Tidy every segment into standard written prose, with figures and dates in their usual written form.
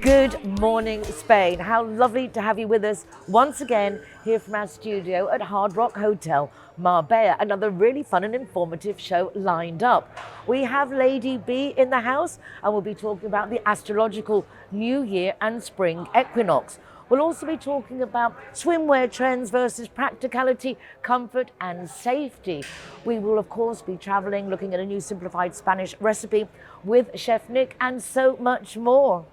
Good morning, Spain. How lovely to have you with us once again here from our studio at Hard Rock Hotel, Marbella. Another really fun and informative show lined up. We have Lady B in the house and we'll be talking about the astrological New Year and Spring equinox. We'll also be talking about swimwear trends versus practicality, comfort and safety. We will of course be traveling, looking at a new simplified Spanish recipe with Chef Nick and so much more.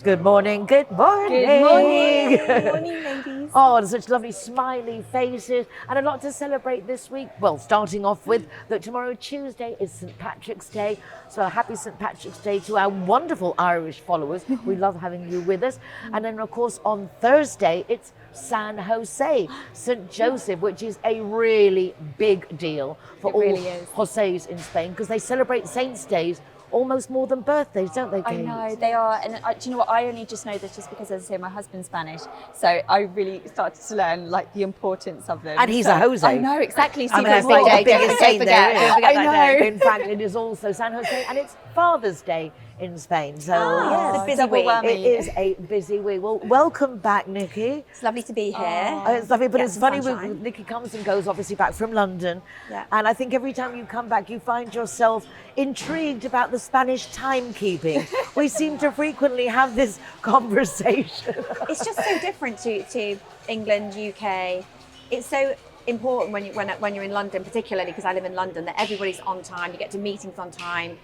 Good morning, good morning. Good morning. Good morning, ladies. Oh, there's such lovely smiley faces and a lot to celebrate this week. Well, starting off with that tomorrow, Tuesday, is St Patrick's Day. So a happy St Patrick's Day to our wonderful Irish followers. We love having you with us. And then, of course, on Thursday, it's San José, St Joseph, which is a really big deal for all Josés in Spain because they celebrate Saints' Days almost more than birthdays, don't they, Kate? I know, they are. And do you know what? I only just know this just because, as I say, my husband's Spanish. So I really started to learn like the importance of them. And he's a Jose. I know, exactly. I mean, that's like the biggest saint there is. Don't forget that day. In fact, it is also San Jose and it's Father's Day in Spain. So it's a busy week. It is a busy week. Well, welcome back, Nikki. It's lovely to be here. It's lovely, but it's funny when Nikki comes and goes, obviously back from London. Yeah. And I think every time you come back, you find yourself intrigued about the Spanish timekeeping. We seem to frequently have this conversation. It's just so different to England, UK. It's so important when you're in London, particularly because I live in London, that everybody's on time. You get to meetings on time.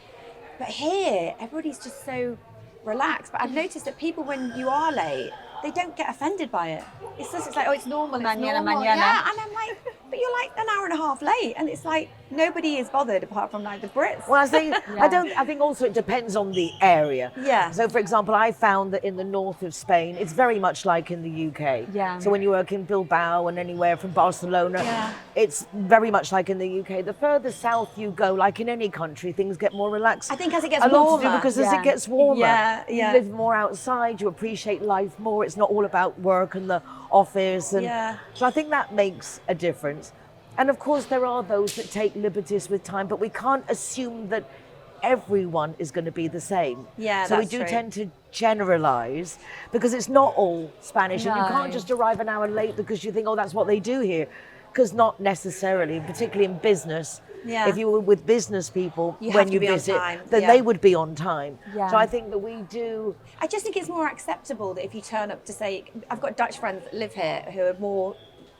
But here, everybody's just so relaxed. But I've noticed that people, when you are late, they don't get offended by it. It's just, it's like, oh, it's normal, it's normal. Yeah, and I'm like, but you're like an hour and a half late. And it's like, nobody is bothered apart from like the Brits. Well, I think also it depends on the area. Yeah. So for example, I found that in the north of Spain, it's very much like in the UK. Yeah. So when you work in Bilbao and anywhere from Barcelona, it's very much like in the UK. The further south you go, like in any country, things get more relaxed. I think as it gets warmer. A lot warmer. to do because as it gets warmer, you you live more outside, you appreciate life more. It's not all about work and the office. And so I think that makes a difference. And of course, there are those that take liberties with time, but we can't assume that everyone is going to be the same. Yeah, so we do tend to generalize because it's not all Spanish. And you can't just arrive an hour late because you think, oh, that's what they do here. Because not necessarily, particularly in business. Yeah. If you were with business people when you visit, on time. then they would be on time. Yeah. So I think that we do. I just think it's more acceptable that if you turn up to say, I've got Dutch friends that live here who are more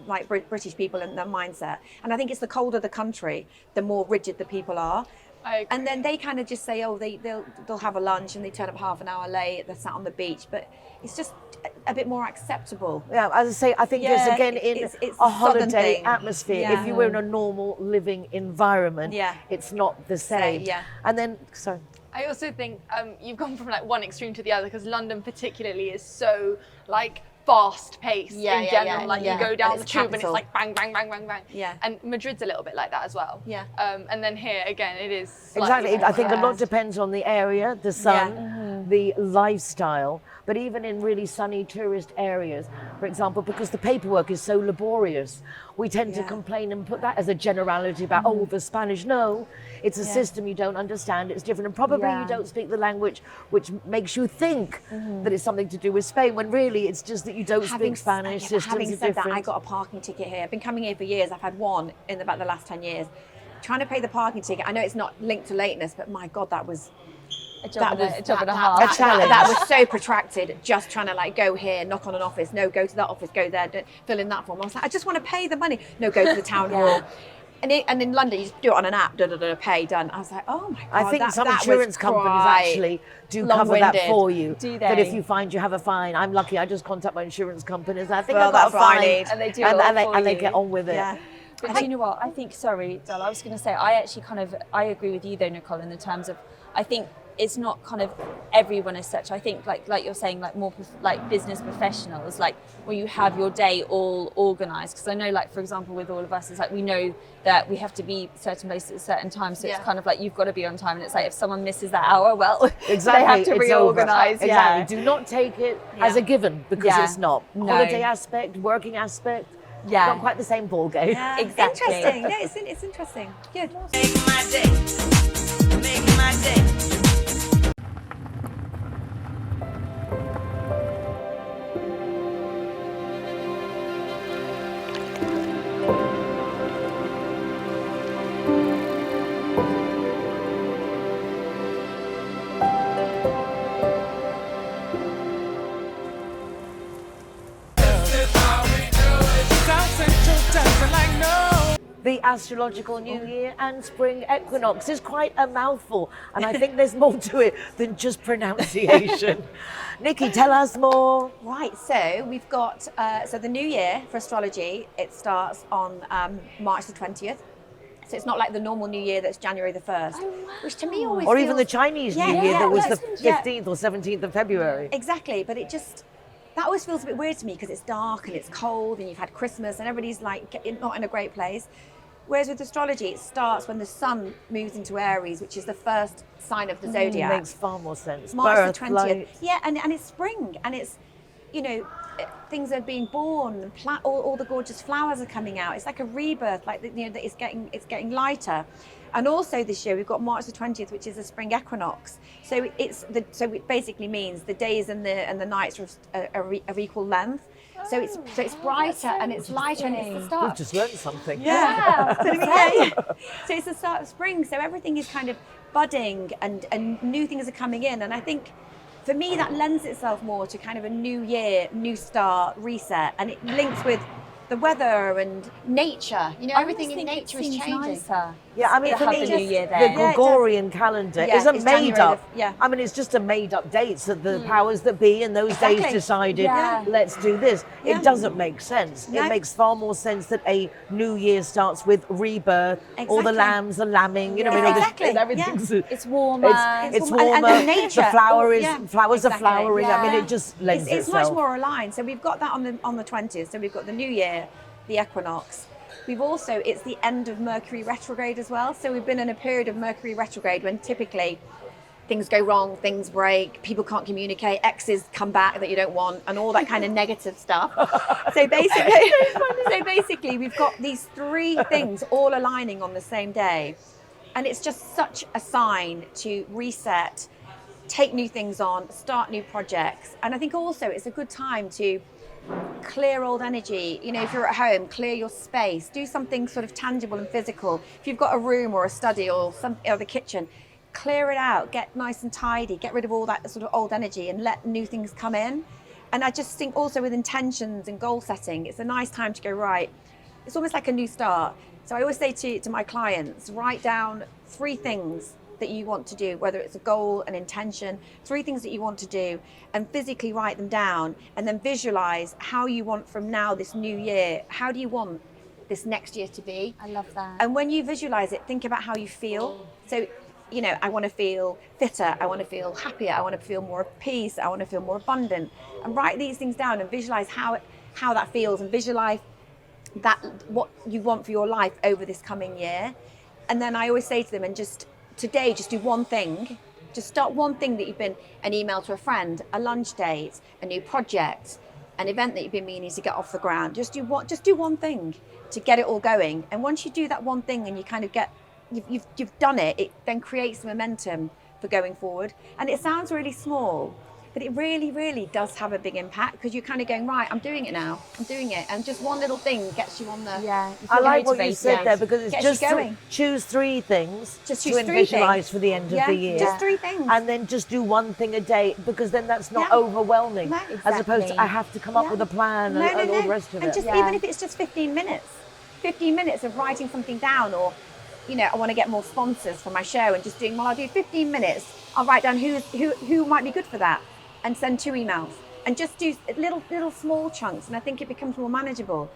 like British people in their mindset. And I think it's the colder the country, the more rigid the people are. And then they kind of just say, oh, they'll have a lunch and they turn up half an hour late, they're sat on the beach. But it's just a bit more acceptable. Yeah, as I say, I think it's again in it's a holiday atmosphere. Yeah. If you were in a normal living environment, it's not the same. And then, sorry. I also think you've gone from like one extreme to the other because London particularly is so like fast paced in general. Like you go down the tube and it's like bang, bang, bang, bang, bang. Yeah. And Madrid's a little bit like that as well. Yeah. And then here again, it is Exactly. I think a lot depends on the area, the sun, the lifestyle. But even in really sunny tourist areas, for example, because the paperwork is so laborious, we tend to complain and put that as a generality about, oh, the Spanish. No, it's a system you don't understand. It's different. And probably you don't speak the language, which makes you think that it's something to do with Spain, when really it's just that you don't speak Spanish. Systems having are said different. that, I got a parking ticket here. I've been coming here for years. I've had one in about the last 10 years. Trying to pay the parking ticket. I know it's not linked to lateness, but my God, that was a job and a half. A challenge. That was so protracted, just trying to like go here, knock on an office, no, go to that office, go there, fill in that form. I was like, I just want to pay the money. No, go to the town hall. And in London, you just do it on an app, pay, done. I was like, oh my God. I think some insurance companies actually do cover that for you. Do they? That if you find you have a fine, I'm lucky, I just contact my insurance companies. I think Well, I've got a that's fine. fine. And they do and they get on with it. Yeah. But do you know what? I think, sorry, Del, I was going to say, I agree with you though, Nicole, in the terms of, I think it's not kind of everyone as such. I think like you're saying, like more like business professionals, like where you have your day all organized. Because I know, like, for example, with all of us, it's like we know that we have to be certain places at certain times. So it's kind of like you've got to be on time. And it's like if someone misses that hour, well, exactly, they have to reorganize. Exactly. Do not take it as a given, because it's not. No. Holiday aspect, working aspect. Not quite the same ball game. Yeah. Exactly. Interesting. Yeah, it's interesting. Good. Make my day. make my day. The astrological new year and spring equinox is quite a mouthful, and I think there's more to it than just pronunciation. Nikki, tell us more. Right, so we've got, so the new year for astrology, it starts on March the 20th. So it's not like the normal new year that's January the 1st, which to me always Or feels, even the Chinese New Year that was the 15th or 17th of February. Exactly, but that always feels a bit weird to me because it's dark and it's cold and you've had Christmas and everybody's like not in a great place. Whereas with astrology, it starts when the sun moves into Aries, which is the first sign of the zodiac. Makes far more sense. March the 20th. Yeah, and it's spring and it's, things are being born and all the gorgeous flowers are coming out. It's like a rebirth, like that it's getting lighter. And also this year we've got March the 20th, which is the spring equinox. So it basically means the days and the nights are equal length. So it's brighter and it's lighter and it's the start. We've just learned something. Yeah. So it's the start of spring. So everything is kind of budding and new things are coming in. And I think for me that lends itself more to kind of a new year, new start, reset, and it links with the weather and nature. Everything in nature is changing. Nicer. Yeah, I mean, for me, the new year the then. Gregorian calendar Yeah, isn't it's made January up. yeah. I mean, it's just a made up dates that the powers that be in those days Exactly. decided, Yeah. let's do this. Yeah. It doesn't make sense. No. It makes far more sense that a new year starts with rebirth. All the Exactly. lambs are lambing. Exactly. Everything's It's warmer. It's warmer. warmer. And nature. The flowers Exactly. are flowering. I mean, Yeah. it just lends It's itself. much more aligned. So we've got that on the 20th. So we've got the new year, the equinox. We've also, it's the end of Mercury retrograde as well. So we've been in a period of Mercury retrograde when typically things go wrong, things break, people can't communicate, exes come back that you don't want, and all that kind of negative stuff. So basically, we've got these three things all aligning on the same day. And it's just such a sign to reset, take new things on, start new projects. And I think also it's a good time to clear old energy. If you're at home, clear your space, do something sort of tangible and physical. If you've got a room or a study or the kitchen, clear it out, get nice and tidy, get rid of all that sort of old energy and let new things come in. And I just think also with intentions and goal setting, it's a nice time to go, right, it's almost like a new start. So I always say to my clients, write down 3 things that you want to do, whether it's a goal, an intention, 3 things that you want to do, and physically write them down and then visualize how you want from now, this new year, how do you want this next year to be? I love that. And when you visualize it, think about how you feel. So, I want to feel fitter, I want to feel happier, I want to feel more at peace, I want to feel more abundant, and write these things down and visualize how that feels and visualize that what you want for your life over this coming year. And then I always say to them, and today, just do one thing. Just start one thing that you've been, an email to a friend, a lunch date, a new project, an event that you've been meaning to get off the ground. Just do one thing to get it all going. And once you do that one thing and you kind of you've done it, it then creates momentum for going forward. And it sounds really small, but it really, really does have a big impact because you're kind of going, right, I'm doing it now. I'm doing it. And just one little thing gets you on the... Yeah. I like what you said motivated. there because it's Gets just you going. choose 3 things Just to choose 3 visualize things. for the end of the year. Just 3 things. And then just do one thing a day because then that's not Yeah. overwhelming. No, As opposed to exactly. I have to come up Yeah. with a plan and all the rest of and it. just Yeah. even if it's just 15 minutes of writing something down, or I want to get more sponsors for my show and just doing, I'll do 15 minutes, I'll write down who might be good for that and send 2 emails and just do little small chunks, and I think it becomes more manageable.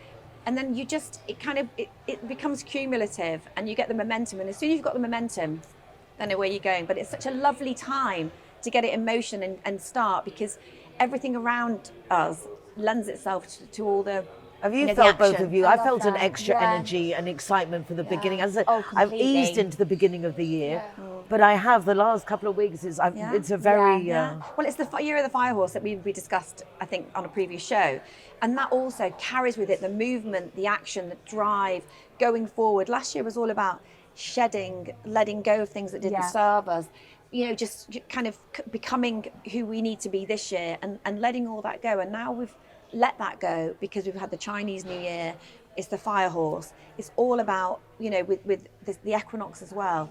And then it becomes cumulative and you get the momentum, and as soon as you've got the momentum, then know where you're going. But it's such a lovely time to get it in motion and start, because everything around us lends itself to all the... Have you the felt, both action. of you? I I love felt an that. extra Yeah. energy and excitement for the beginning. As I said, Oh, I've completely. eased into the beginning of the year, but I have the last couple of weeks. It's a very... Well, it's the year of the fire horse that we discussed, I think, on a previous show. And that also carries with it the movement, the action, the drive, going forward. Last year was all about shedding, letting go of things that didn't serve us, you know, just kind of becoming who we need to be this year and letting all that go. And now we've let that go because we've had the Chinese New Year, it's the fire horse. It's all about, you know, with the equinox as well,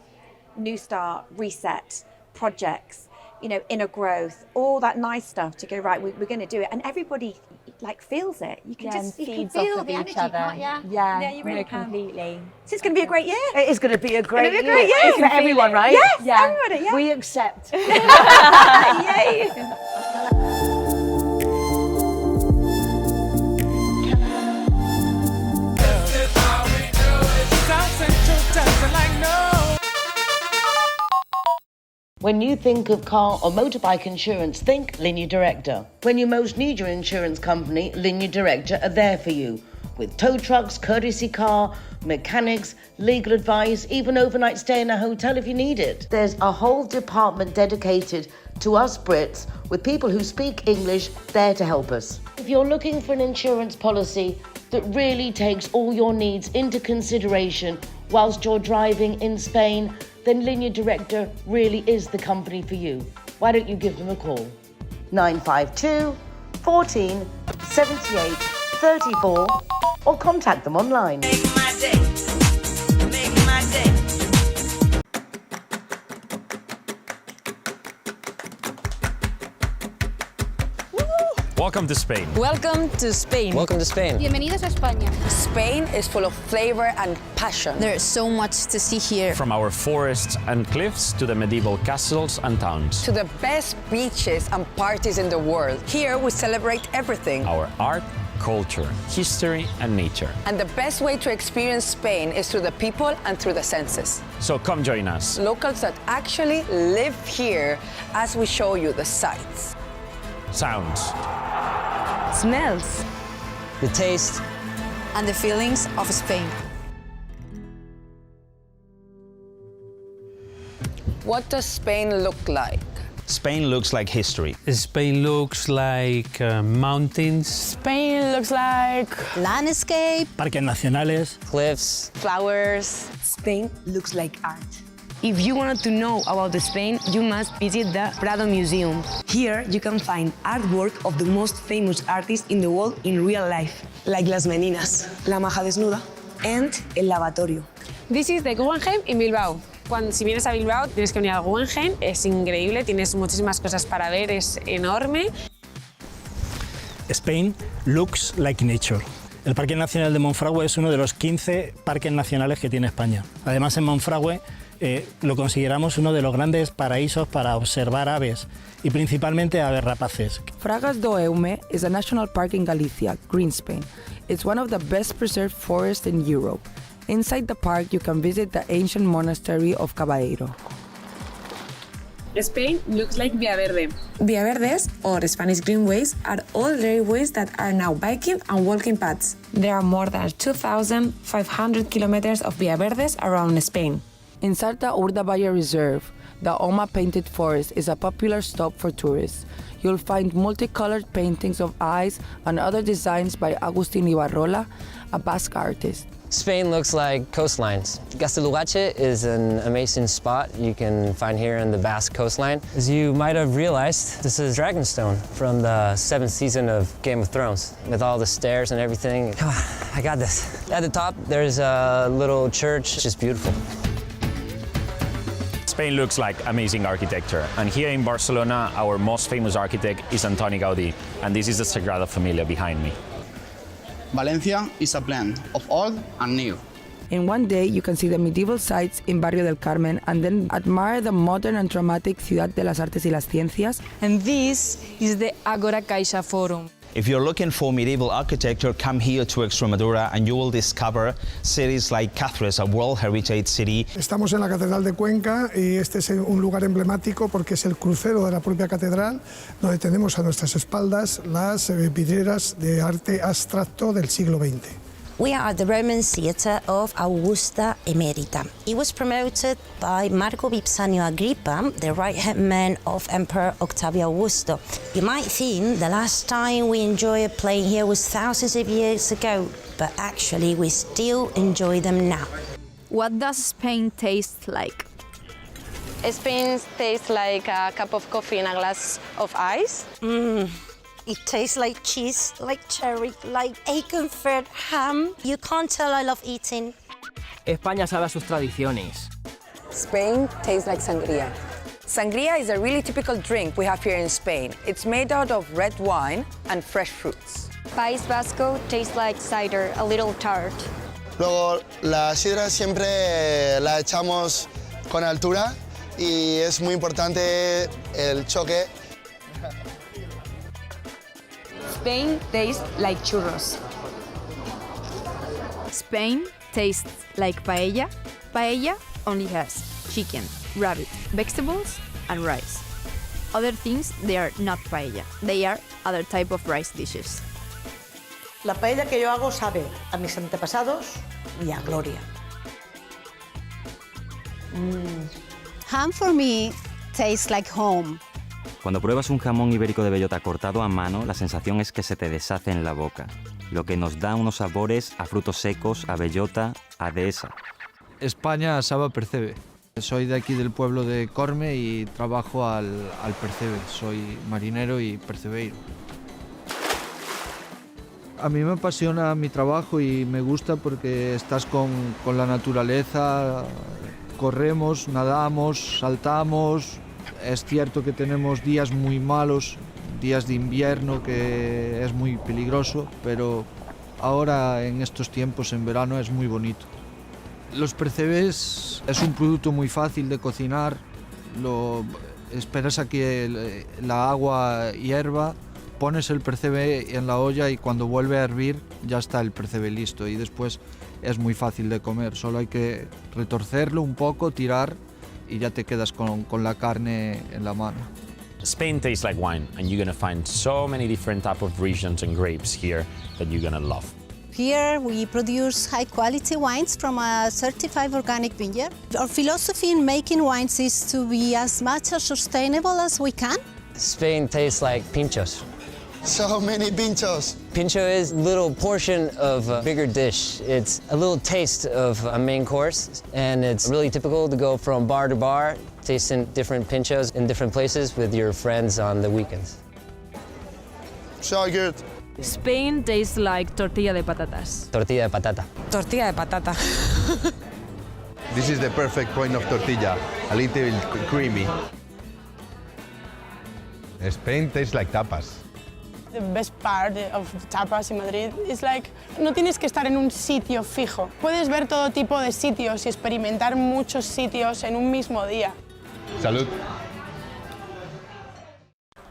new start, reset, projects, you know, inner growth, all that nice stuff to go, right, we're going to do it. And everybody like feels it. You can just, you can feel the energy, can't you? Yeah, you really can. Completely. So it's going to be a great year. It is going to be a great year. year. For everyone, right? Yes, everybody, yeah. We accept. Yay. When you think of car or motorbike insurance, think Linea Directa. When you most need your insurance company, Linea Directa are there for you. With tow trucks, courtesy car, mechanics, legal advice, even overnight stay in a hotel if you need it. There's a whole department dedicated to us Brits with people who speak English there to help us. If you're looking for an insurance policy that really takes all your needs into consideration whilst you're driving in Spain, then Linea Directa really is the company for you. Why don't you give them a call? 952 14 78 34 or contact them online. Make my day. Make my day. Welcome to Spain. Welcome to Spain. Welcome to Spain. Bienvenidos a España. Spain is full of flavor and passion. There's so much to see here. From our forests and cliffs to the medieval castles and towns. To the best beaches and parties in the world. Here we celebrate everything. Our art, culture, history and nature. And the best way to experience Spain is through the people and through the senses. So come join us. Locals that actually live here as we show you the sights. Sounds. Smells. The taste. And the feelings of Spain. What does Spain look like? Spain looks like history. Spain looks like mountains. Spain looks like landscape. Parques nacionales. Cliffs. Flowers. Spain looks like art. If you wanted to know about Spain, you must visit the Prado Museum. Here you can find artwork of the most famous artists in the world in real life, like Las Meninas, La Maja Desnuda, and El Lavatorio. This is the Guggenheim in Bilbao. Si vienes a Bilbao, tienes que venir al Guggenheim, es increíble, tienes muchísimas cosas para ver, es enorme. Spain looks like nature. El Parque Nacional de Monfragüe es uno de los 15 parques nacionales que tiene España. Además, en Monfragüe lo consideramos uno de los grandes paraísos para observar aves y principalmente aves rapaces. Fragas do Eume is a national park in Galicia, Green Spain. It's one of the best preserved forests in Europe. Inside the park, you can visit the ancient monastery of Caballero. Spain looks like Villaverde. Villaverdes, or Spanish greenways, are all railways that are now biking and walking paths. There are more than 2,500 kilometers of Villaverdes around Spain. In Sarta Urda Valle Reserve, the Oma Painted Forest is a popular stop for tourists. You'll find multicolored paintings of eyes and other designs by Agustin Ibarrola, a Basque artist. Spain looks like coastlines. Gaztelugatxe is an amazing spot you can find here in the Basque coastline. As you might have realized, this is Dragonstone from the 7th season of Game of Thrones, with all the stairs and everything. Come on, I got this. At the top, there's a little church, it's just beautiful. Spain looks like amazing architecture. And here in Barcelona, our most famous architect is Antoni Gaudí. And this is the Sagrada Familia behind me. Valencia is a blend of old and new. In one day, you can see the medieval sites in Barrio del Carmen and then admire the modern and dramatic Ciudad de las Artes y las Ciencias. And this is the Agora Caixa Forum. If you're looking for medieval architecture, come here to Extremadura and you will discover cities like Cáceres, a World Heritage City. Estamos en la Catedral de Cuenca y este es un lugar emblemático porque es el crucero de la propia catedral, donde tenemos a nuestras espaldas las vidrieras de arte abstracto del siglo XX. We are at the Roman theatre of Augusta Emerita. It was promoted by Marco Vipsanio Agrippa, the right-hand man of Emperor Octavio Augusto. You might think the last time we enjoyed playing here was thousands of years ago, but actually we still enjoy them now. What does Spain taste like? Spain tastes like a cup of coffee and a glass of ice. It tastes like cheese, like cherry, like acorn-fed ham. You can't tell I love eating. España sabe a sus tradiciones. Spain tastes like sangria. Sangria is a really typical drink we have here in Spain. It's made out of red wine and fresh fruits. País Vasco tastes like cider, a little tart. Luego, la sidra siempre la echamos con altura y es muy importante el choque. Spain tastes like churros. Spain tastes like paella. Paella only has chicken, rabbit, vegetables, and rice. Other things, they are not paella. They are other type of rice dishes. La paella que yo hago sabe a mis antepasados y a gloria. Ham for me tastes like home. Cuando pruebas un jamón ibérico de bellota cortado a mano, la sensación es que se te deshace en la boca, lo que nos da unos sabores a frutos secos, a bellota, a dehesa. España sabe a percebe. Soy de aquí del pueblo de Corme y trabajo al percebe. Soy marinero y percebeiro. A mí me apasiona mi trabajo y me gusta porque estás con la naturaleza, corremos, nadamos, saltamos. Es cierto que tenemos días muy malos, días de invierno que es muy peligroso, pero ahora en estos tiempos, en verano, es muy bonito. Los percebes es un producto muy fácil de cocinar, esperas a que la agua hierva, pones el percebe en la olla y cuando vuelve a hervir ya está el percebe listo y después es muy fácil de comer, solo hay que retorcerlo un poco, tirar y ya te quedas con la carne en la mano. Spain tastes like wine, and you're gonna find so many different types of regions and grapes here that you're gonna love. Here we produce high-quality wines from a certified organic vineyard. Our philosophy in making wines is to be as much as sustainable as we can. Spain tastes like pinchos. So many pinchos. Pincho is a little portion of a bigger dish. It's a little taste of a main course, and it's really typical to go from bar to bar, tasting different pinchos in different places with your friends on the weekends. So good. Spain tastes like tortilla de patatas. Tortilla de patata. Tortilla de patata. This is the perfect point of tortilla, a little creamy. Spain tastes like tapas. The best part of tapas in Madrid is like, no tienes que estar en un sitio fijo. Puedes ver todo tipo de sitios y experimentar muchos sitios en un mismo día. Salud.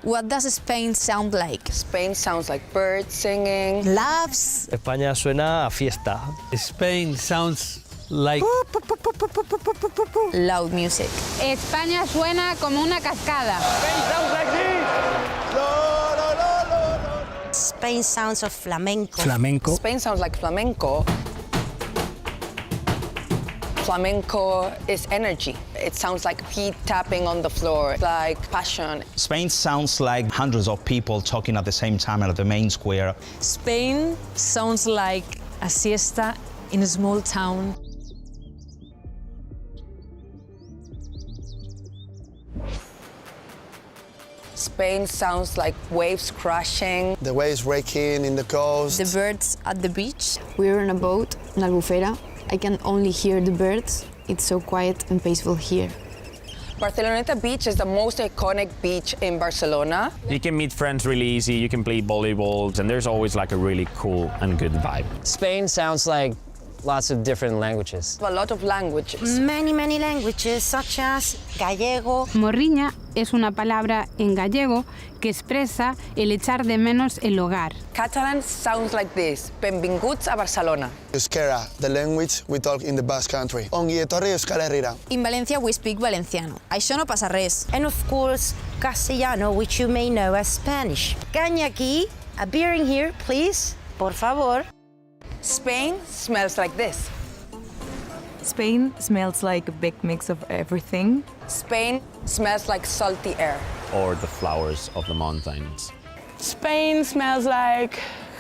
What does Spain sound like? Spain sounds like birds singing. Loves. España suena a fiesta. Spain sounds like Loud music. España suena como una cascada. Spain sounds like this. Spain sounds of flamenco. Flamenco. Spain sounds like flamenco. Flamenco is energy. It sounds like feet tapping on the floor, like passion. Spain sounds like hundreds of people talking at the same time at the main square. Spain sounds like a siesta in a small town. Spain sounds like waves crashing. The waves breaking in the coast. The birds at the beach. We're on a boat in Albufera. I can only hear the birds. It's so quiet and peaceful here. Barceloneta Beach is the most iconic beach in Barcelona. You can meet friends really easy, you can play volleyball, and there's always like a really cool and good vibe. Spain sounds like lots of different languages. A lot of languages. Many languages, such as gallego. Morriña es una palabra en gallego que expresa el echar de menos el hogar. Catalan sounds like this. Benvinguts a Barcelona. Euskera, the language we talk in the Basque Country. Ongi etorri Euskal Herrira. In Valencia we speak valenciano. Això no passa res. And of course, castellano, which you may know as Spanish. Caña aquí, a beer in here, please. Por favor. Spain smells like this. Spain smells like a big mix of everything. Spain smells like salty air. Or the flowers of the mountains. Spain smells like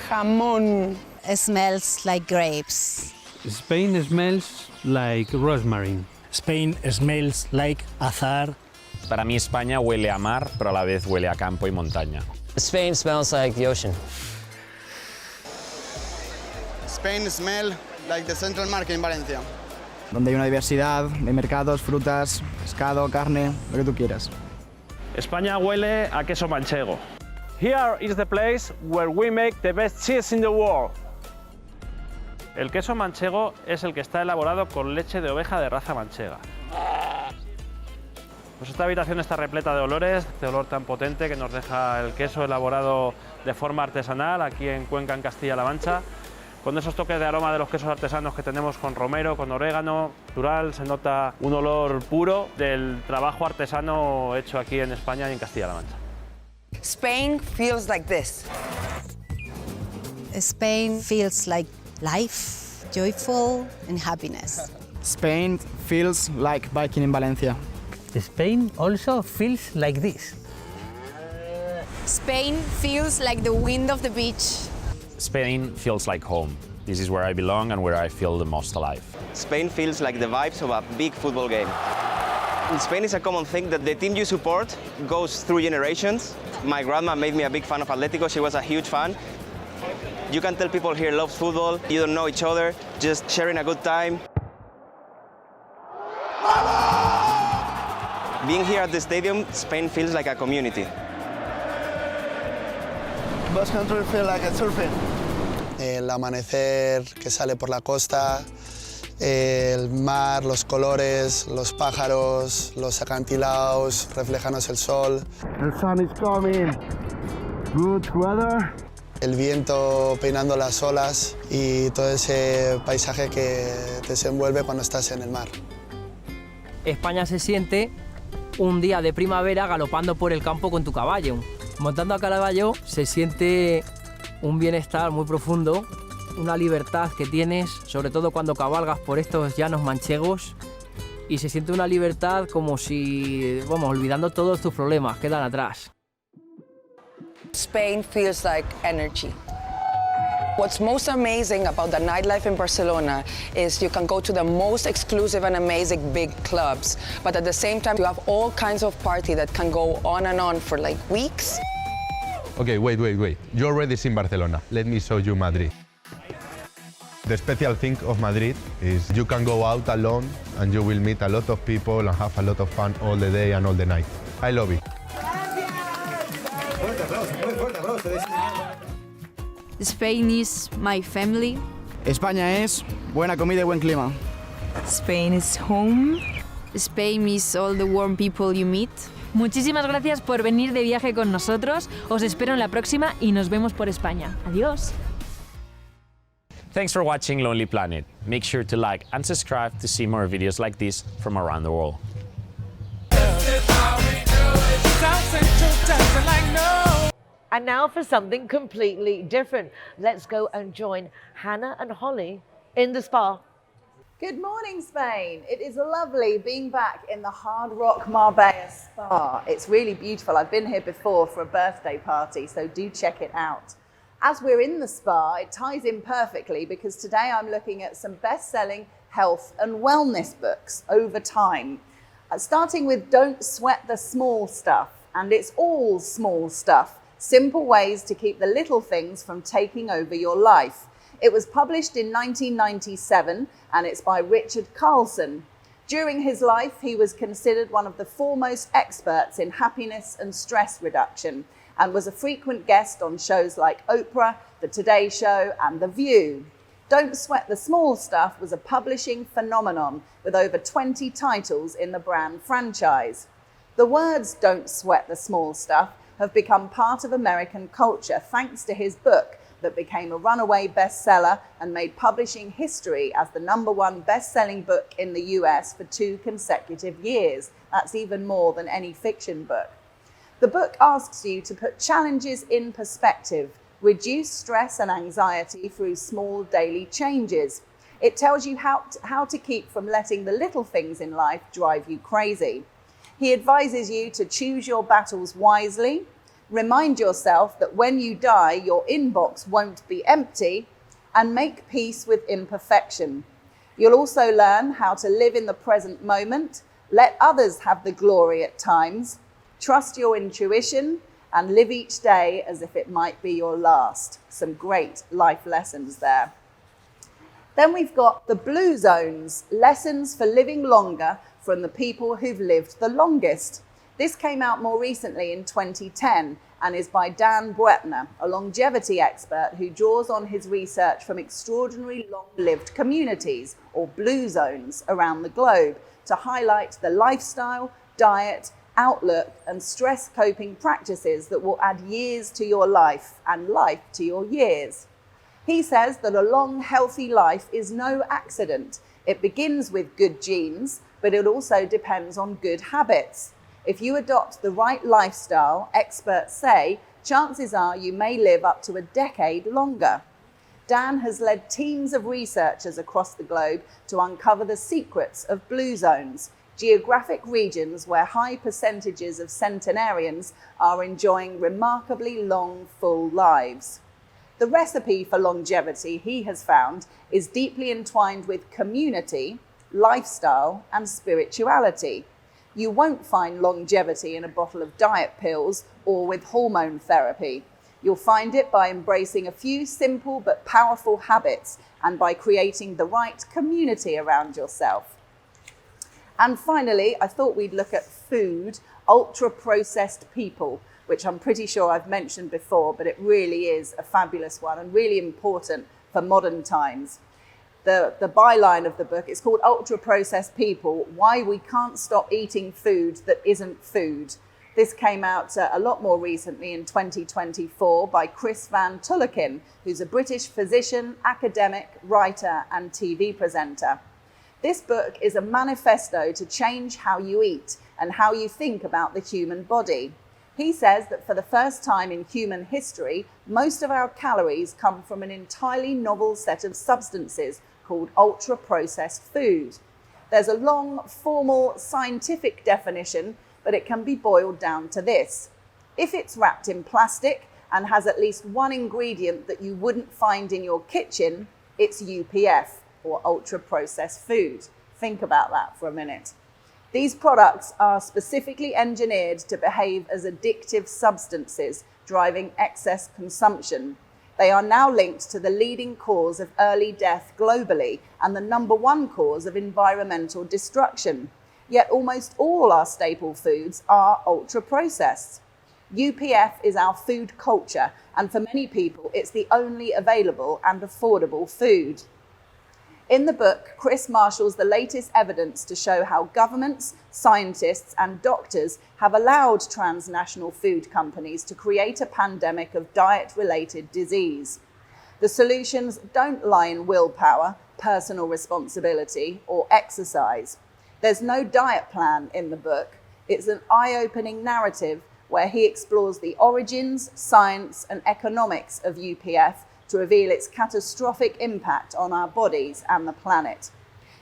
jamón. It smells like grapes. Spain smells like rosemary. Spain smells like azahar. Para mí España huele a mar, pero a la vez huele a campo y montaña. Spain smells like the ocean. Spain smell like the Central Market in Valencia. Donde hay una diversidad de mercados, frutas, pescado, carne, lo que tú quieras. España huele a queso manchego. Here is the place where we make the best cheese in the world. El queso manchego es el que está elaborado con leche de oveja de raza manchega. Pues esta habitación está repleta de olores, de olor tan potente que nos deja el queso elaborado de forma artesanal aquí en Cuenca, en Castilla-La Mancha. Con esos toques de aroma de los quesos artesanos que tenemos con romero, con orégano, natural, se nota un olor puro del trabajo artesano hecho aquí en España y en Castilla-La Mancha. Spain feels like this. Spain feels like life, joyful and happiness. Spain feels like biking in Valencia. Spain also feels like this. Spain feels like the wind of the beach. Spain feels like home. This is where I belong and where I feel the most alive. Spain feels like the vibes of a big football game. In Spain, it's a common thing that the team you support goes through generations. My grandma made me a big fan of Atletico. She was a huge fan. You can tell people here love football. You don't know each other, just sharing a good time. Being here at the stadium, Spain feels like a community. Basque Country feel like a surfing. El amanecer que sale por la costa, el mar, los colores, los pájaros, los acantilados, reflejándose el sol. The sun is coming. Good weather. El viento peinando las olas y todo ese paisaje que te desenvuelve cuando estás en el mar. España se siente un día de primavera galopando por el campo con tu caballo. Montando a caballo se siente un bienestar muy profundo, una libertad que tienes, sobre todo cuando cabalgas por estos llanos manchegos, y se siente una libertad como si, olvidando todos tus problemas, quedan atrás. Spain feels like energy. What's most amazing about the nightlife in Barcelona is you can go to the most exclusive and amazing big clubs, but at the same time you have all kinds of party that can go on and on for like weeks. Okay, wait. You already seen Barcelona. Let me show you Madrid. The special thing of Madrid is you can go out alone and you will meet a lot of people and have a lot of fun all the day and all the night. I love it. Spain is my family. España es buena comida y buen clima. Spain is home. Spain is all the warm people you meet. Muchísimas gracias por venir de viaje con nosotros. Os espero en la próxima y nos vemos por España. Adiós. Thanks for watching Lonely Planet. Make sure to like and subscribe to see more videos like this from around the world. And now for something completely different. Let's go and join Hannah and Holly in the spa. Good morning, Spain. It is lovely being back in the Hard Rock Marbella Spa. It's really beautiful. I've been here before for a birthday party, so do check it out. As we're in the spa, it ties in perfectly because today I'm looking at some best-selling health and wellness books over time. Starting with Don't Sweat the Small Stuff, and it's all small stuff. Simple ways to keep the little things from taking over your life. It was published in 1997 and it's by Richard Carlson. During his life, he was considered one of the foremost experts in happiness and stress reduction and was a frequent guest on shows like Oprah, The Today Show and The View. Don't Sweat the Small Stuff was a publishing phenomenon with over 20 titles in the brand franchise. The words "Don't Sweat the Small Stuff" have become part of American culture thanks to his book that became a runaway bestseller and made publishing history as the #1 best-selling book in the US for 2 consecutive years. That's even more than any fiction book. The book asks you to put challenges in perspective, reduce stress and anxiety through small daily changes. It tells you how to keep from letting the little things in life drive you crazy. He advises you to choose your battles wisely, remind yourself that when you die, your inbox won't be empty, and make peace with imperfection. You'll also learn how to live in the present moment, let others have the glory at times, trust your intuition, and live each day as if it might be your last. Some great life lessons there. Then we've got the Blue Zones, lessons for living longer from the people who've lived the longest. This came out more recently in 2010 and is by Dan Buettner, a longevity expert who draws on his research from extraordinary long-lived communities, or Blue Zones, around the globe to highlight the lifestyle, diet, outlook and stress coping practices that will add years to your life and life to your years. He says that a long, healthy life is no accident. It begins with good genes, but it also depends on good habits. If you adopt the right lifestyle, experts say, chances are you may live up to a decade longer. Dan has led teams of researchers across the globe to uncover the secrets of Blue Zones, geographic regions where high percentages of centenarians are enjoying remarkably long, full lives. The recipe for longevity, he has found, is deeply entwined with community, lifestyle, and spirituality. You won't find longevity in a bottle of diet pills or with hormone therapy. You'll find it by embracing a few simple but powerful habits and by creating the right community around yourself. And finally, I thought we'd look at food, ultra-processed people, which I'm pretty sure I've mentioned before, but it really is a fabulous one and really important for modern times. The byline of the book is called Ultra-Processed People, Why We Can't Stop Eating Food That Isn't Food. This came out a lot more recently in 2024 by Chris Van Tullekin, who's a British physician, academic, writer, and TV presenter. This book is a manifesto to change how you eat and how you think about the human body. He says that for the first time in human history, most of our calories come from an entirely novel set of substances called ultra-processed food. There's a long, formal, scientific definition, but it can be boiled down to this. If it's wrapped in plastic and has at least one ingredient that you wouldn't find in your kitchen, it's UPF, or ultra-processed food. Think about that for a minute. These products are specifically engineered to behave as addictive substances, driving excess consumption. They are now linked to the leading cause of early death globally and the #1 cause of environmental destruction. Yet almost all our staple foods are ultra-processed. UPF is our food culture, and for many people, it's the only available and affordable food. In the book, Chris marshals the latest evidence to show how governments, scientists, and doctors have allowed transnational food companies to create a pandemic of diet-related disease. The solutions don't lie in willpower, personal responsibility, or exercise. There's no diet plan in the book. It's an eye-opening narrative where he explores the origins, science, and economics of UPF to reveal its catastrophic impact on our bodies and the planet.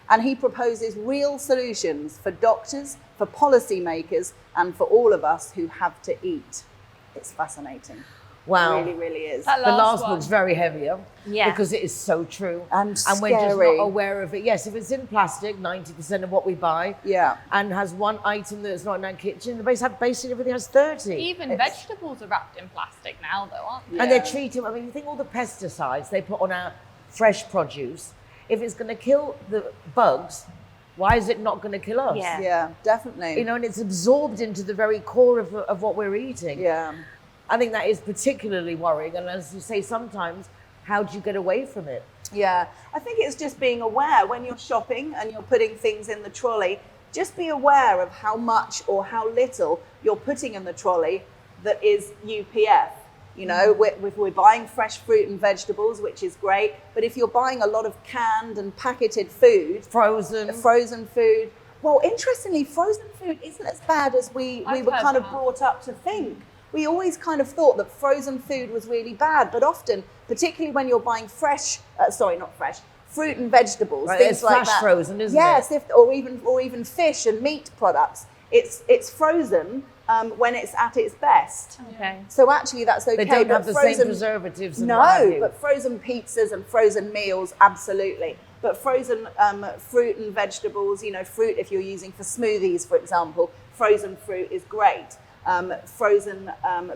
And he proposes real solutions for doctors, for policymakers, and for all of us who have to eat. It's fascinating. Wow. It really, really is. The last book's very heavy, Yeah. because it is so true. And we're just scary. not aware of it. Yes, if it's in plastic, 90% of what we buy, and has one item that's not in our kitchen, basically everything has 30. Even vegetables are wrapped in plastic now, though, aren't they? And they're treated, I mean, you think all the pesticides they put on our fresh produce, if it's going to kill the bugs, why is it not going to kill us? Yeah, definitely. You know, and it's absorbed into the very core of what we're eating. Yeah. I think that is particularly worrying. And as you say, sometimes, how do you get away from it? Yeah, I think it's just being aware when you're shopping and you're putting things in the trolley, just be aware of how much or how little you're putting in the trolley that is UPF. You know, we're buying fresh fruit and vegetables, which is great, but if you're buying a lot of canned and packeted food, frozen food, well, interestingly, frozen food isn't as bad as we were kind of brought up to think. We always kind of thought that frozen food was really bad, but often, particularly when you're buying fruit and vegetables, Right, things it's like flash that. frozen, isn't it? Yes, or even fish and meat products. It's frozen when it's at its best. Okay. So actually that's okay. They don't have the same frozen- preservatives and what have No, you. but frozen pizzas and frozen meals, absolutely. But frozen fruit and vegetables, you know, fruit if you're using for smoothies, for example, frozen fruit is great. Frozen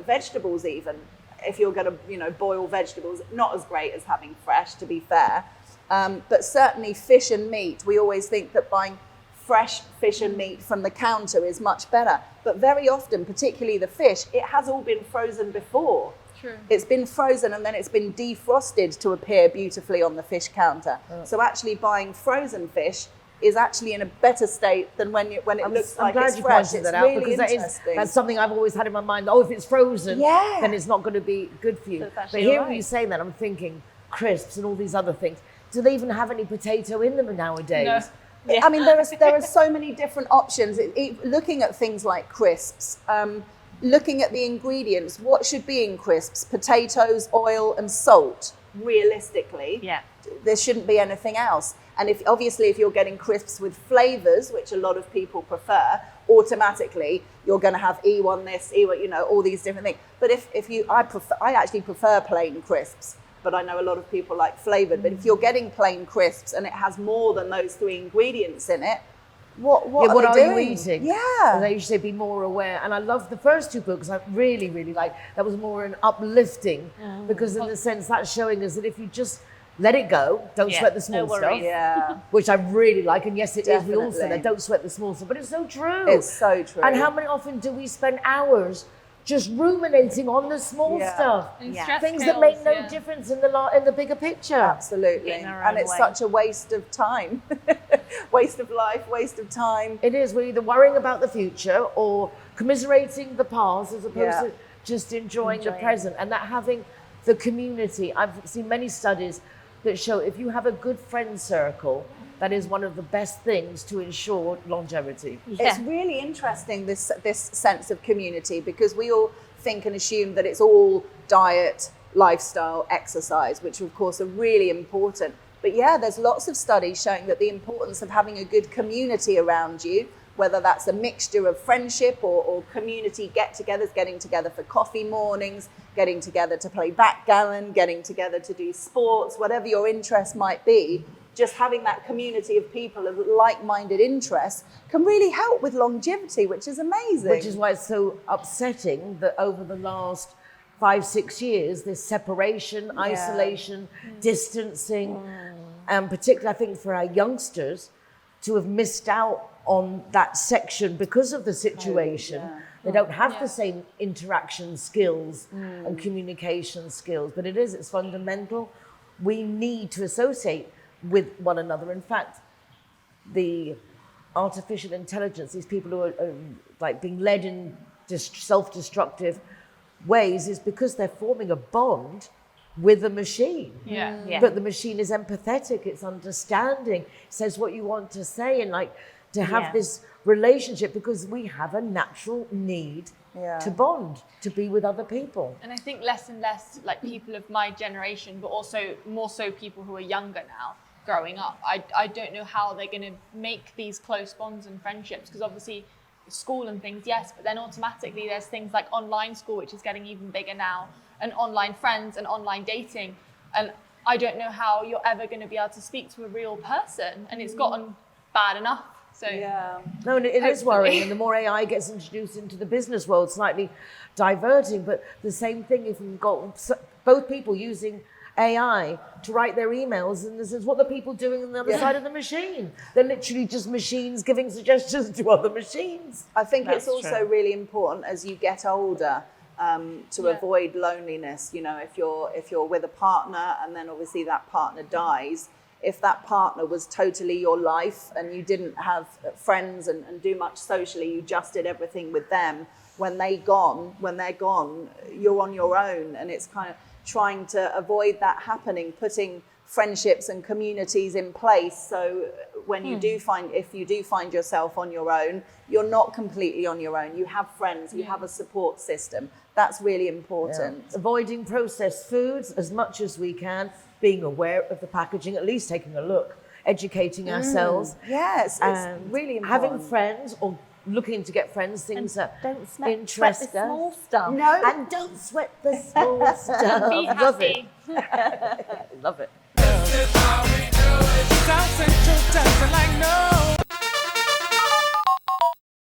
vegetables even, if you're going to, you know, boil vegetables, not as great as having fresh, to be fair. But certainly fish and meat, we always think that buying fresh fish and meat from the counter is much better. But very often, particularly the fish, it has all been frozen before. True. It's been frozen and then it's been defrosted to appear beautifully on the fish counter. So actually buying frozen fish is actually in a better state than when it looks like it's fresh. It's that out, really because interesting. that's something I've always had in my mind. Oh, if it's frozen, Yeah. then it's not going to be good for you. That's But actually hearing right. you saying that, I'm thinking crisps and all these other things. Do they even have any potato in them nowadays? No. I mean, there are so many different options. Looking at things like crisps, looking at the ingredients, what should be in crisps? Potatoes, oil, and salt. Realistically, there shouldn't be anything else. And if you're getting crisps with flavors, which a lot of people prefer, automatically you're going to have E1 this, E1, you know, all these different things. But I actually prefer plain crisps. But I know a lot of people like flavored. But if you're getting plain crisps and it has more than those 3 ingredients in it, what are they doing? You eating? Yeah. And they used to say be more aware. And I love the first 2 books. I really, really like. That was more an uplifting, because in the sense that's showing us that if you just let it go, don't sweat the small stuff. Yeah. Which I really like. And yes, it is. We all say Definitely. that, don't sweat the small stuff. But it's so true. It's so true. And how many often do we spend hours just ruminating on the small stuff? Things that make no difference in the bigger picture. Absolutely. And it's such a waste of time. Waste of life, waste of time. It is. We're either worrying about the future or commiserating the past as opposed to just enjoying the present. And that having the community, I've seen many studies that show if you have a good friend circle, that is one of the best things to ensure longevity. It's really interesting, this sense of community, because we all think and assume that it's all diet, lifestyle, exercise, which of course are really important. But yeah, there's lots of studies showing that the importance of having a good community around you, whether that's a mixture of friendship or community get-togethers, getting together for coffee mornings, getting together to play backgammon, getting together to do sports, whatever your interest might be, just having that community of people of like-minded interests can really help with longevity, which is amazing. Which is why it's so upsetting that over the last 5-6 years, this separation, isolation, distancing, and particularly I think for our youngsters to have missed out on that section because of the situation. They don't have the same interaction skills and communication skills, but it's fundamental. We need to associate with one another. In fact, the artificial intelligence, these people who are like being led in self-destructive ways, is because they're forming a bond with a machine. But the machine is empathetic, it's understanding, says what you want to say, and like to have this relationship, because we have a natural need to bond, to be with other people. And I think less and less like people of my generation, but also more so people who are younger now, growing up. I don't know how they're going to make these close bonds and friendships, because obviously school and things, yes, but then automatically there's things like online school, which is getting even bigger now, and online friends and online dating. And I don't know how you're ever going to be able to speak to a real person, and it's gotten bad enough. So no, and it is worrying, and the more AI gets introduced into the business world, slightly diverting, but the same thing if you've got both people using AI to write their emails, and this is what the people doing on the other side of the machine. They're literally just machines giving suggestions to other machines. I think it's also really important as you get older to avoid loneliness. You know, if you're with a partner and then obviously that partner dies, if that partner was totally your life and you didn't have friends and do much socially, you just did everything with them, when they're gone, you're on your own. And it's kind of trying to avoid that happening, putting friendships and communities in place. So when you if you do find yourself on your own, you're not completely on your own. You have friends, you have a support system. That's really important. Avoiding processed foods as much as we can, being aware of the packaging, at least taking a look, educating ourselves. Yes, it's really important. Having friends or looking to get friends, things that sweat the small stuff. No, and don't sweat the small stuff. Be Love happy. it. Love it.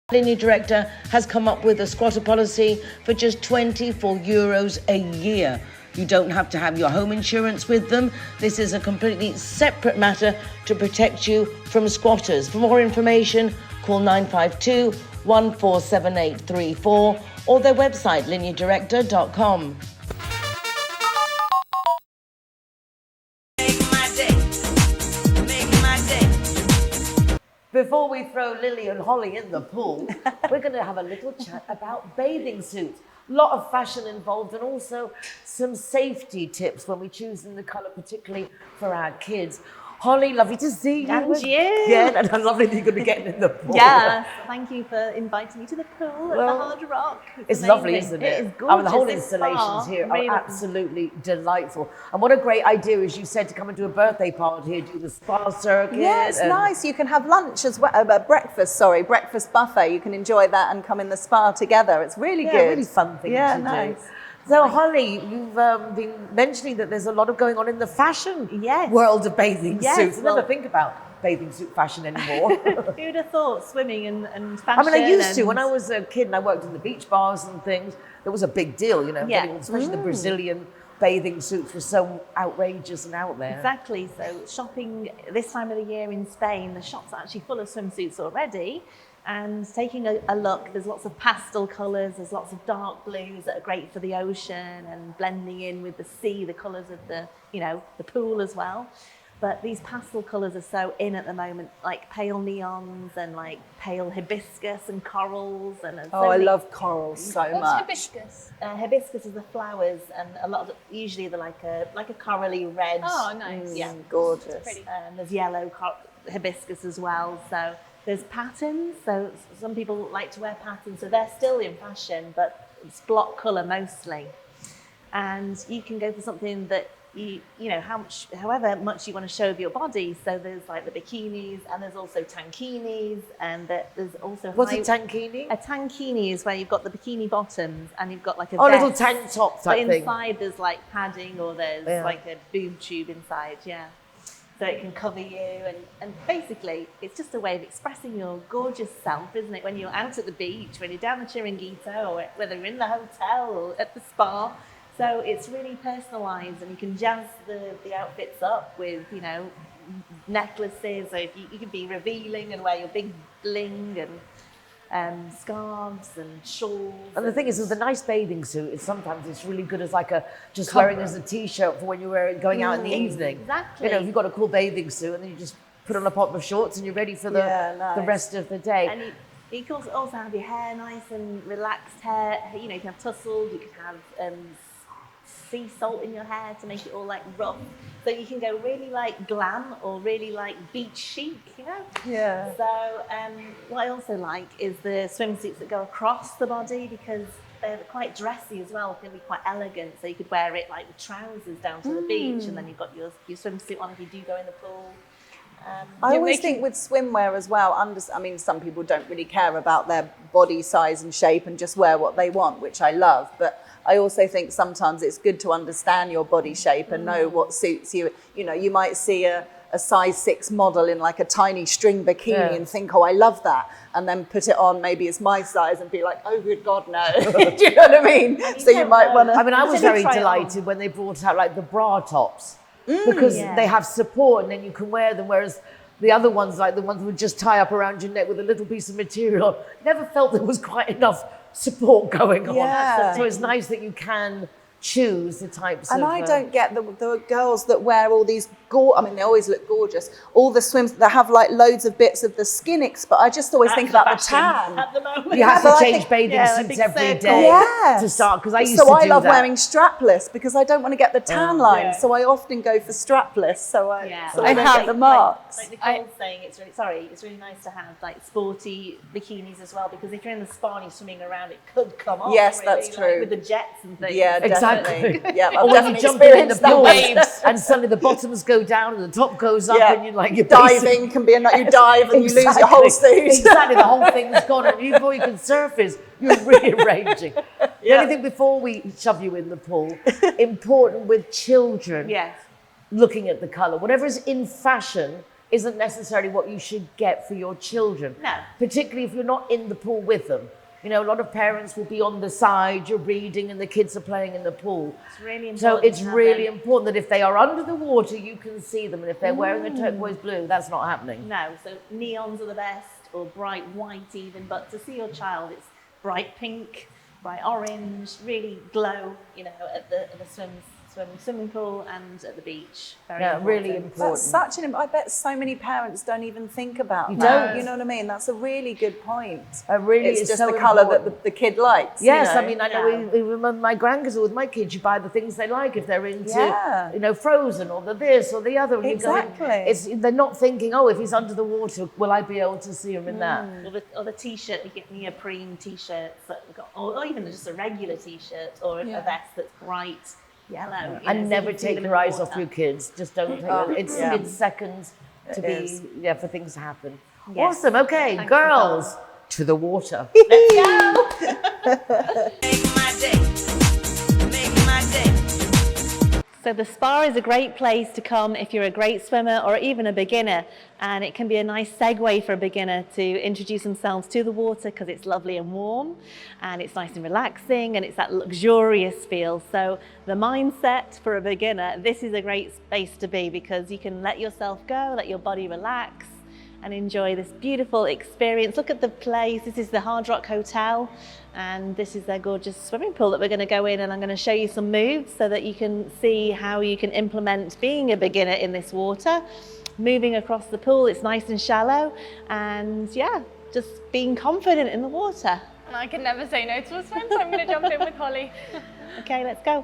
Linear Directa has come up with a squatter policy for just €24 a year. You don't have to have your home insurance with them. This is a completely separate matter to protect you from squatters. For more information, call 952 147834 or their website, lineardirecta.com. Before we throw Lily and Holly in the pool, we're going to have a little chat about bathing suits. A lot of fashion involved and also some safety tips when we're choosing the colour, particularly for our kids. Holly, lovely to see you. And you. Yeah, and lovely that you're going to be getting in the pool. Yes, thank you for inviting me to the pool at the Hard Rock. It's lovely, isn't it? It is gorgeous. The whole This installations spa, here really are absolutely delightful. And what a great idea, as you said, to come and do a birthday party here, do the spa circuit. Yeah, it's nice. You can have lunch as well, breakfast buffet. You can enjoy that and come in the spa together. It's really good. Really fun thing to do. So, Holly, you've been mentioning that there's a lot of going on in the fashion world of bathing suits. I never think about bathing suit fashion anymore. Who'd have thought swimming and fashion? I mean, I used to. When I was a kid and I worked in the beach bars and things, it was a big deal, you know, especially the Brazilian bathing suits were so outrageous and out there. Exactly. So shopping this time of the year in Spain, the shops are actually full of swimsuits already. And taking a look, there's lots of pastel colours, there's lots of dark blues that are great for the ocean and blending in with the sea, the colours of the, you know, the pool as well. But these pastel colours are so in at the moment, like pale neons and like pale hibiscus and corals. And I love corals so much. What's hibiscus? Hibiscus is the flowers, and a lot of usually they're like a corally red. Oh, nice. Yeah, gorgeous. And there's yellow hibiscus as well. So there's patterns. So some people like to wear patterns, so they're still in fashion, but it's block colour mostly. And you can go for something that you know, however much you want to show of your body. So there's like the bikinis, and there's also tankinis, and there's also what's a tankini? A tankini is where you've got the bikini bottoms and you've got like a little tank top type but thing. Inside there's like padding, or there's like a boob tube inside, so it can cover you, and basically it's just a way of expressing your gorgeous self, isn't it? When you're out at the beach, when you're down the Chiringuito, or whether you're in the hotel or at the spa. So it's really personalised, and you can jazz the outfits up with, you know, necklaces. So if you can be revealing and wear your big bling and scarves and shawls. And the thing is, with a nice bathing suit, it's really good as like wearing as a t-shirt for when you're going out in the evening. Exactly. You know, if you've got a cool bathing suit, and then you just put on a pop of shorts and you're ready for the rest of the day. And you can also have your hair nice and relaxed hair. You know, you can have tussles, you can have sea salt in your hair to make it all like rough. So you can go really like glam or really like beach chic, you know? Yeah. So what I also like is the swimsuits that go across the body, because they're quite dressy as well. They can be quite elegant. So you could wear it like with trousers down to the beach, and then you've got your swimsuit on if you do go in the pool. I always think with swimwear as well, I mean, some people don't really care about their body size and shape and just wear what they want, which I love. But I also think sometimes it's good to understand your body shape and know what suits you. You know, you might see a size 6 model in like a tiny string bikini and think, oh, I love that. And then put it on, maybe it's my size, and be like, oh, good God, no. Do you know what I mean? So you might want to... I mean, I was very delighted when they brought out like the bra tops. Because they have support, and then you can wear them, whereas the other ones, like the ones that would just tie up around your neck with a little piece of material, never felt there was quite enough support going on. So it's nice that you can choose the types and of... I don't get the girls that wear all these, I mean, they always look gorgeous, all the swims that have like loads of bits of the skin but I just always think about the tan. At the moment. You have to change bathing suits every day to start, because I used to do that. So I love wearing strapless, because I don't want to get the tan line, so I often go for strapless, so I don't get the marks. Like Nicole's saying, it's really nice to have like sporty bikinis as well, because if you're in the spa and you're swimming around, it could come off. Yes, really, that's true. With the jets and things. Yeah, exactly. Exactly. Yeah, or when you jump in the pool and suddenly the bottoms go down and the top goes up and you're like... You're diving can be a nut. You dive and you lose your whole suit. Exactly, the whole thing's gone. And before you can surface, you're rearranging. The only thing before we shove you in the pool, important with children, looking at the colour. Whatever's in fashion isn't necessarily what you should get for your children. No. Particularly if you're not in the pool with them. You know, a lot of parents will be on the side, you're reading, and the kids are playing in the pool. It's really important. So it's really important that if they are under the water, you can see them. And if they're wearing a turquoise blue, that's not happening. No, so neons are the best, or bright white even. But to see your child, it's bright pink, bright orange, really glow, you know, at the swimming pool and at the beach. Very important. Really important. That's such an... I bet so many parents don't even think about You that. don't. You know what I mean? That's a really good point. It's just so the colour important. that the kid likes. Yes, you know? I mean, I know even with my grandkids or with my kids, you buy the things they like if they're into, you know, Frozen or the this or the other. Exactly. They're not thinking, oh, if he's under the water, will I be able to see him in that? Or the t-shirt, you get neoprene t-shirts, or even just a regular t-shirt or a vest that's bright yellow. And never take your eyes off your kids. Just don't take it. It's seconds to for things to happen. Yes. Awesome. Okay, Thanks girls, to the water. Let's go. So the spa is a great place to come if you're a great swimmer or even a beginner, and it can be a nice segue for a beginner to introduce themselves to the water because it's lovely and warm and it's nice and relaxing and it's that luxurious feel. So the mindset for a beginner, this is a great space to be because you can let yourself go, let your body relax and enjoy this beautiful experience. Look at the place. This is the Hard Rock Hotel and this is their gorgeous swimming pool that we're going to go in, and I'm going to show you some moves so that you can see how you can implement being a beginner in this water. Moving across the pool, it's nice and shallow, and yeah, just being confident in the water. And I can never say no to a swim, so I'm going to jump in with Holly. Okay, let's go.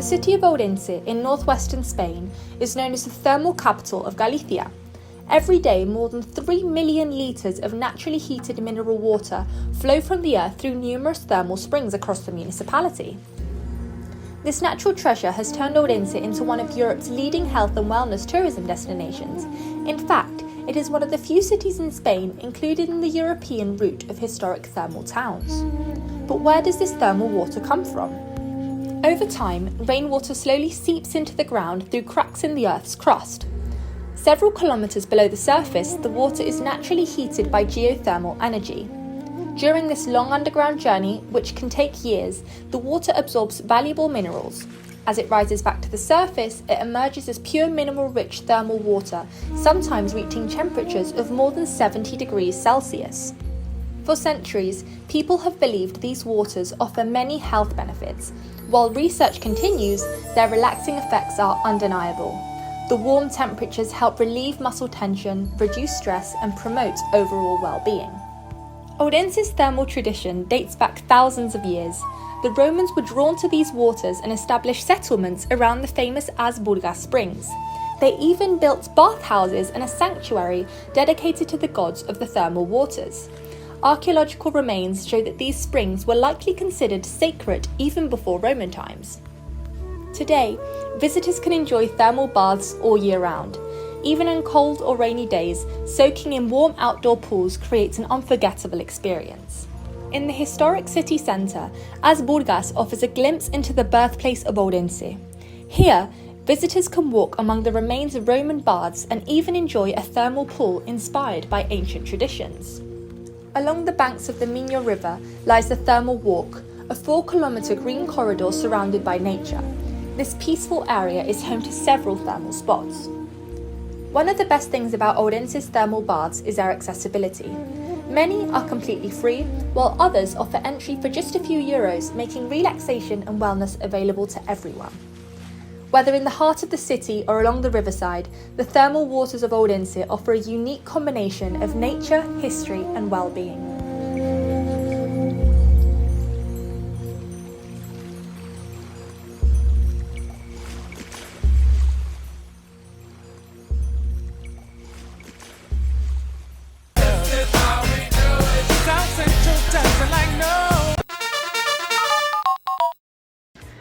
city of Ourense in northwestern Spain is known as the thermal capital of Galicia. Every day, more than 3 million litres of naturally heated mineral water flow from the earth through numerous thermal springs across the municipality. This natural treasure has turned Ourense into one of Europe's leading health and wellness tourism destinations. In fact, it is one of the few cities in Spain included in the European route of historic thermal towns. But where does this thermal water come from? Over time, rainwater slowly seeps into the ground through cracks in the Earth's crust. Several kilometres below the surface, the water is naturally heated by geothermal energy. During this long underground journey, which can take years, the water absorbs valuable minerals. As it rises back to the surface, it emerges as pure mineral-rich thermal water, sometimes reaching temperatures of more than 70 degrees Celsius. For centuries, people have believed these waters offer many health benefits. While research continues, their relaxing effects are undeniable. The warm temperatures help relieve muscle tension, reduce stress, and promote overall well-being. Ourense's thermal tradition dates back thousands of years. The Romans were drawn to these waters and established settlements around the famous Asburgas springs. They even built bathhouses and a sanctuary dedicated to the gods of the thermal waters. Archaeological remains show that these springs were likely considered sacred even before Roman times. Today, visitors can enjoy thermal baths all year round. Even on cold or rainy days, soaking in warm outdoor pools creates an unforgettable experience. In the historic city centre, Asburgas offers a glimpse into the birthplace of Ourense. Here, visitors can walk among the remains of Roman baths and even enjoy a thermal pool inspired by ancient traditions. Along the banks of the Minho River lies the Thermal Walk, a 4-kilometre green corridor surrounded by nature. This peaceful area is home to several thermal spots. One of the best things about Ourense's thermal baths is their accessibility. Many are completely free, while others offer entry for just a few euros, making relaxation and wellness available to everyone. Whether in the heart of the city or along the riverside, the thermal waters of Ourense offer a unique combination of nature, history, and well-being.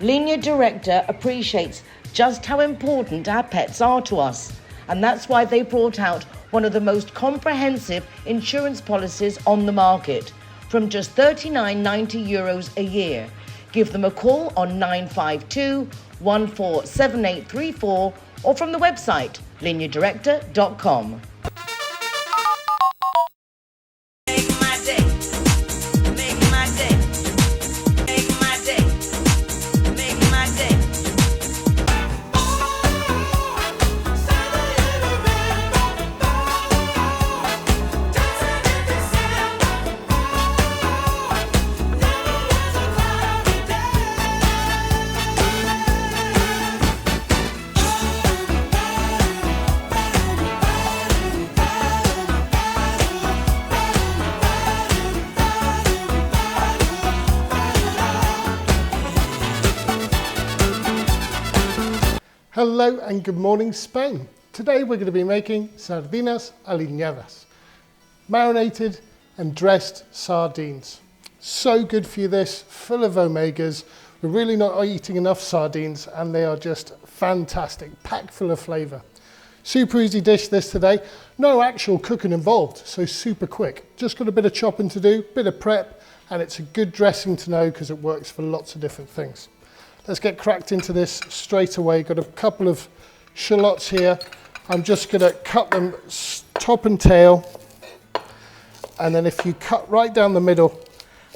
Linea Directa appreciates just how important our pets are to us, and that's why they brought out one of the most comprehensive insurance policies on the market, from just €39.90 a year. Give them a call on 952 147834 or from the website Linea.Directa.com. Hello and good morning, Spain. Today we're going to be making sardines aliñadas, marinated and dressed sardines. So good for you, this, full of omegas. We're really not eating enough sardines and they are just fantastic, packed full of flavour. Super easy dish this today, no actual cooking involved, so super quick. Just got a bit of chopping to do, bit of prep, and it's a good dressing to know because it works for lots of different things. Let's get cracked into this straight away. Got a couple of shallots here. I'm just going to cut them top and tail. And then if you cut right down the middle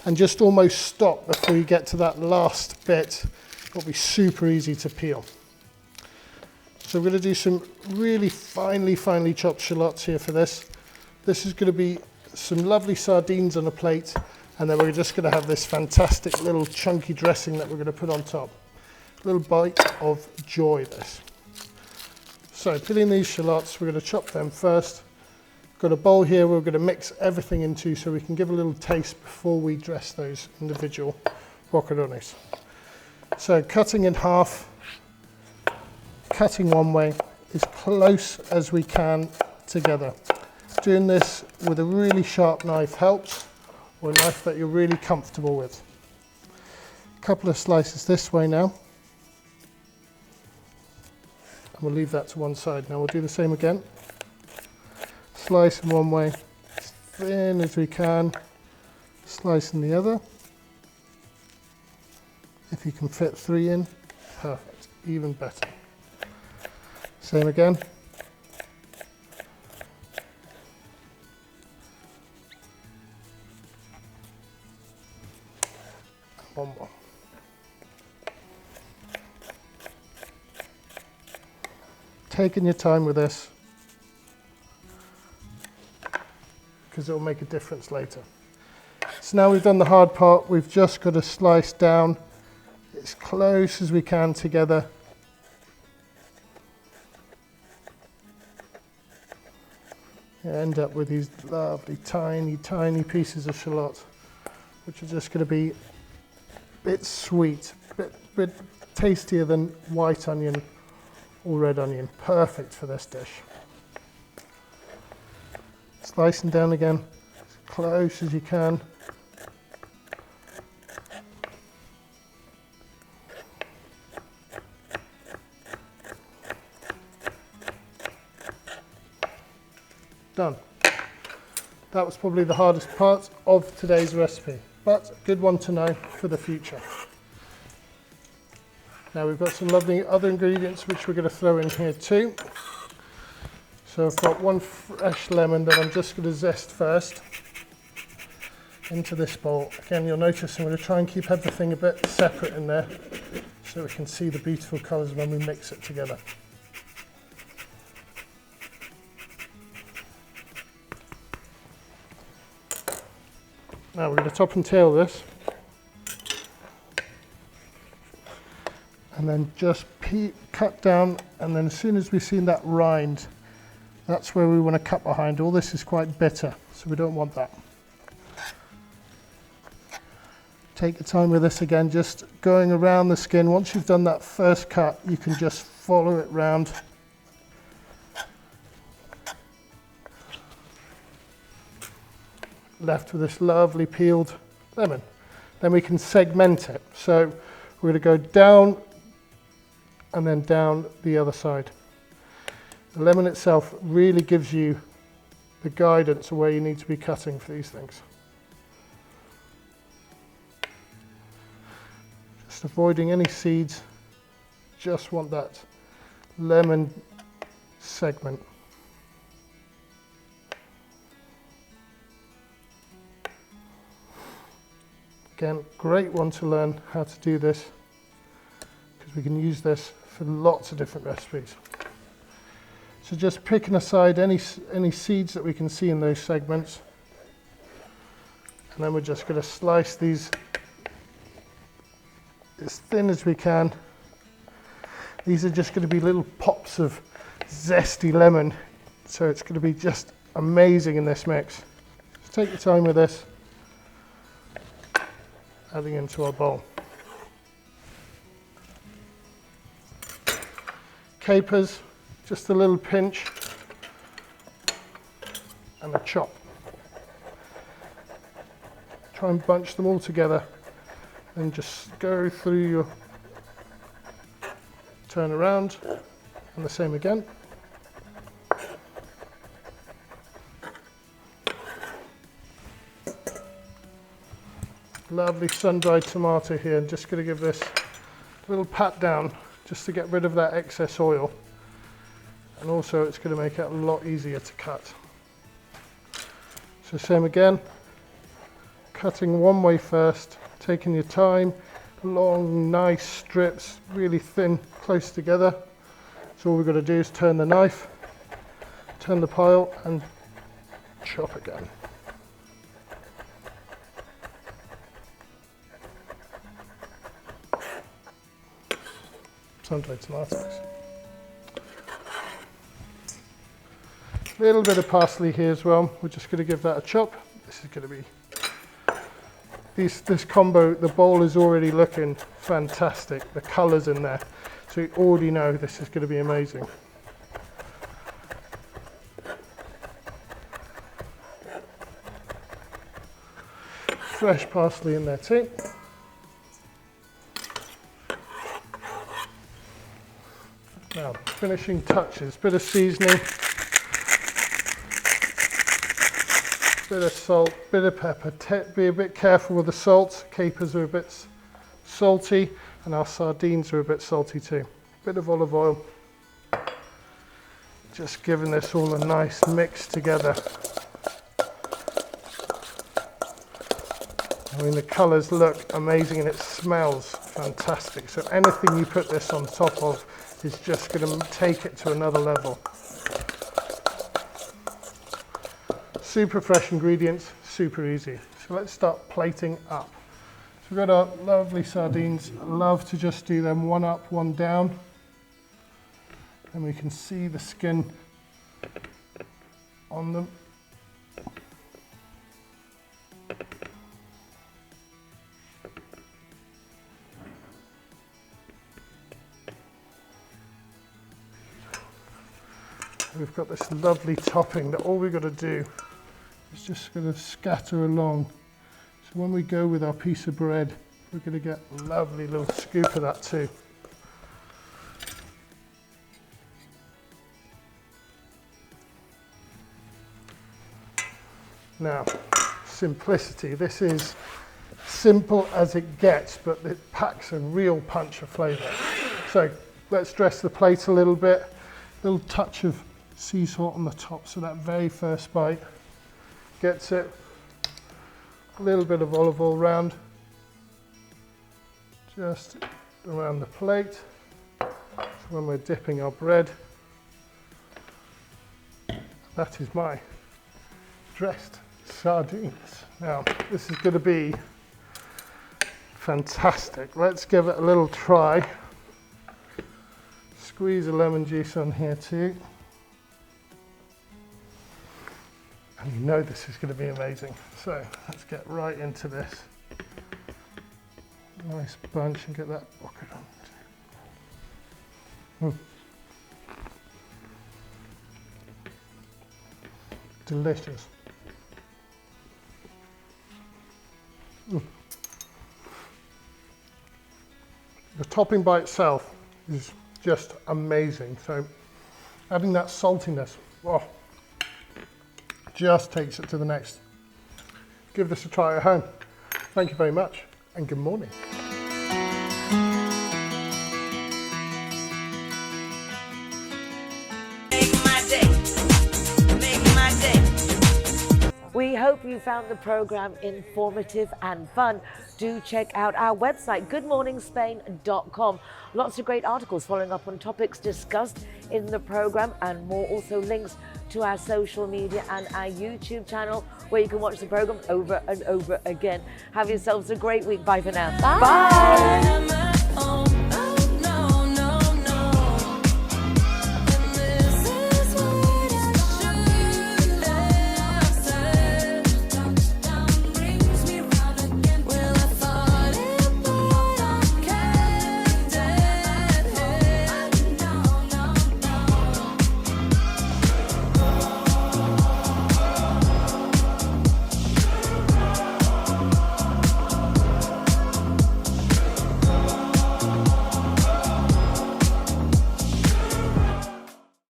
and just almost stop before you get to that last bit, it'll be super easy to peel. So we're going to do some really finely chopped shallots here for this. This is going to be some lovely sardines on a plate. And then we're just going to have this fantastic little chunky dressing that we're going to put on top. Little bite of joy, this. So peeling these shallots, we're going to chop them first. Got a bowl here we're going to mix everything into so we can give a little taste before we dress those individual rockerones. So cutting in half, cutting one way as close as we can together. Doing this with a really sharp knife helps, or a knife that you're really comfortable with. A couple of slices this way now. And we'll leave that to one side. Now we'll do the same again. Slice in one way, as thin as we can. Slice in the other. If you can fit 3 in, perfect, even better. Same again. One more. Taking your time with this, because it will make a difference later. So now we've done the hard part, we've just got to slice down as close as we can together. You end up with these lovely tiny, tiny pieces of shallot, which are just going to be a bit sweet, a bit tastier than white onion or red onion. Perfect for this dish. Slicing down again, as close as you can. Done. That was probably the hardest part of today's recipe, but a good one to know for the future. Now we've got some lovely other ingredients which we're going to throw in here too. So I've got one fresh lemon that I'm just going to zest first into this bowl. Again, you'll notice I'm going to try and keep everything a bit separate in there so we can see the beautiful colours when we mix it together. Now we're going to top and tail this, and then just cut down, and then as soon as we've seen that rind, that's where we want to cut behind. All this is quite bitter, so we don't want that. Take your time with this again, just going around the skin. Once you've done that first cut, you can just follow it round. Left with this lovely peeled lemon. Then we can segment it. So we're going to go down and then down the other side. The lemon itself really gives you the guidance of where you need to be cutting for these things. Just avoiding any seeds. Just want that lemon segment. Again, great one to learn how to do this, because we can use this for lots of different recipes. So just picking aside any seeds that we can see in those segments, and then we're just going to slice these as thin as we can. These are just going to be little pops of zesty lemon, so it's going to be just amazing in this mix. Just take your time with this. Adding into our bowl. Capers, just a little pinch, and a chop. Try and bunch them all together, and just go through your turn around, and the same again. Lovely sun-dried tomato here. I'm just going to give this a little pat down just to get rid of that excess oil, and also it's going to make it a lot easier to cut. So same again, cutting one way first, taking your time, long nice strips, really thin, close together. So all we've got to do is turn the knife, turn the pile, and chop again. Sun-dried tomatoes. A little bit of parsley here as well. We're just going to give that a chop. This is going to be this combo. The bowl is already looking fantastic. The colours in there. So you already know this is going to be amazing. Fresh parsley in there too. Now, finishing touches, bit of seasoning, bit of salt, bit of pepper. Be a bit careful with the salt. Capers are a bit salty and our sardines are a bit salty too. Bit of olive oil. Just giving this all a nice mix together. I mean, the colours look amazing and it smells fantastic. So anything you put this on top of is just going to take it to another level. Super fresh ingredients, super easy. So let's start plating up. So we've got our lovely sardines. I love to just do them one up, one down. And we can see the skin on them. We've got this lovely topping that all we've got to do is just going to scatter along. So when we go with our piece of bread, we're going to get a lovely little scoop of that too. Now, simplicity. This is simple as it gets, but it packs a real punch of flavour. So let's dress the plate a little bit. A little touch of sea salt on the top, so that very first bite gets it. A little bit of olive oil round, just around the plate. So when we're dipping our bread, that is my dressed sardines. Now, this is going to be fantastic. Let's give it a little try. Squeeze a lemon juice on here too. And you know this is going to be amazing. So let's get right into this. Nice bunch and get that bucket on. Delicious. The topping by itself is just amazing. So adding that saltiness, oh, just takes it to the next. Give this a try at home. Thank you very much and good morning. We hope you found the program informative and fun. Do check out our website, goodmorningspain.com. Lots of great articles following up on topics discussed in the program and more. Also links to our social media and our YouTube channel where you can watch the program over and over again. Have yourselves a great week. Bye for now. Bye.